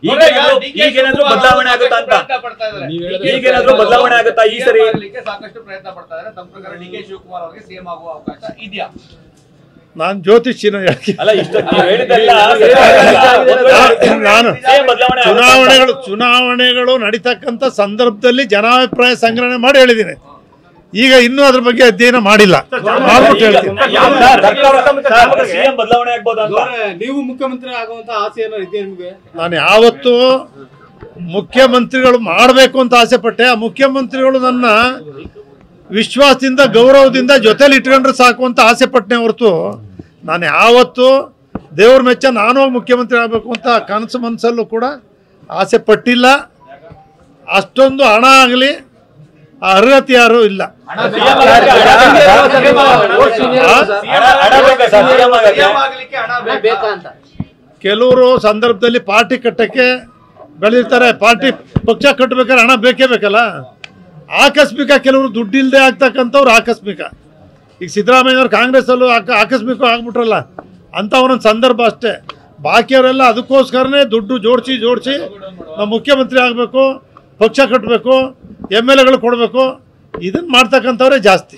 ಈಗೇನಾದ್ರೂ ಬದಲಾವಣೆ ಆಗುತ್ತಾ ಅಂತ, ಈಗೇನಾದ್ರೂ ಬದಲಾವಣೆ ಆಗುತ್ತಾ ಈ ಸರಿ? ಸಾಕಷ್ಟು ಪ್ರಯತ್ನ ಪಡ್ತಾ ಇದ್ದಾರೆ. ತಮ್ಮ ಪ್ರಕಾರ ಡಿ.ಕೆ. ಶಿವಕುಮಾರ್ ಅವರಿಗೆ ಸಿಎಂ ಆಗುವ ಅವಕಾಶ ಇದೆಯಾ? ನಾನು ಜ್ಯೋತಿಷಿನ ನಾನು ಚುನಾವಣೆಗಳು ನಡೀತಕ್ಕಂಥ ಸಂದರ್ಭದಲ್ಲಿ ಜನಾಭಿಪ್ರಾಯ ಸಂಗ್ರಹಣೆ ಮಾಡಿ ಹೇಳಿದ್ದೀನಿ. ಈಗ ಇನ್ನೂ ಅದ್ರ ಬಗ್ಗೆ ಅಧ್ಯಯನ ಮಾಡಿಲ್ಲ, ನೀವು ಮುಖ್ಯಮಂತ್ರಿ ಆಗುವಂತ ಆಸೆ ಏನೋ ಇದೆ ನಿಮಗೆ? ನಾನು ಯಾವತ್ತು ಮುಖ್ಯಮಂತ್ರಿಗಳು ಮಾಡಬೇಕು ಅಂತ ಆಸೆ ಪಟ್ಟೆ. ಆ ಮುಖ್ಯಮಂತ್ರಿಗಳು ನನ್ನ ವಿಶ್ವಾಸದಿಂದ ಗೌರವದಿಂದ ಜೊತೆಲಿ ಇಟ್ಕೊಂಡ್ರೆ ಸಾಕು ಅಂತ ಆಸೆ ಪಟ್ಟನೆ ಹೊರತು ನಾನು ಯಾವತ್ತು ದೇವ್ರ ಮೆಚ್ಚ ನಾನು ಮುಖ್ಯಮಂತ್ರಿ ಆಗಬೇಕು ಅಂತ ಕನಸು ಮನಸ್ಸಲ್ಲೂ ಕೂಡ ಆಸೆ ಪಟ್ಟಿಲ್ಲ. ಅಷ್ಟೊಂದು ಹಣ ಆಗಲಿ ಆ ಅರ್ಹತೆ ಯಾರು ಇಲ್ಲ. ಕೆಲವರು ಸಂದರ್ಭದಲ್ಲಿ ಪಾರ್ಟಿ ಕಟ್ಟಕ್ಕೆ ಬೆಳೆದಿರ್ತಾರೆ, ಪಾರ್ಟಿ ಪಕ್ಷ ಕಟ್ಟಬೇಕಾದ್ರೆ ಹಣ ಬೇಕೇ ಬೇಕಲ್ಲ. ಆಕಸ್ಮಿಕ ಕೆಲವರು ದುಡ್ಡಿಲ್ಲದೆ ಆಗ್ತಕ್ಕಂಥವ್ರು ಆಕಸ್ಮಿಕ. ಈಗ ಸಿದ್ದರಾಮಯ್ಯವ್ರು ಕಾಂಗ್ರೆಸ್ಸಲ್ಲೂ ಆಕಸ್ಮಿಕ ಆಗ್ಬಿಟ್ರಲ್ಲ, ಅಂತ ಒಂದೊಂದು ಸಂದರ್ಭ ಅಷ್ಟೇ. ಬಾಕಿಯವರೆಲ್ಲ ಅದಕ್ಕೋಸ್ಕರನೇ ದುಡ್ಡು ಜೋಡಿಸಿ ನಾವು ಮುಖ್ಯಮಂತ್ರಿ ಆಗಬೇಕು, ಪಕ್ಷ ಕಟ್ಟಬೇಕು, MLAಗಳು ಕೊಡಬೇಕು, ಇದನ್ನು ಮಾಡ್ತಕ್ಕಂಥವ್ರೆ ಜಾಸ್ತಿ.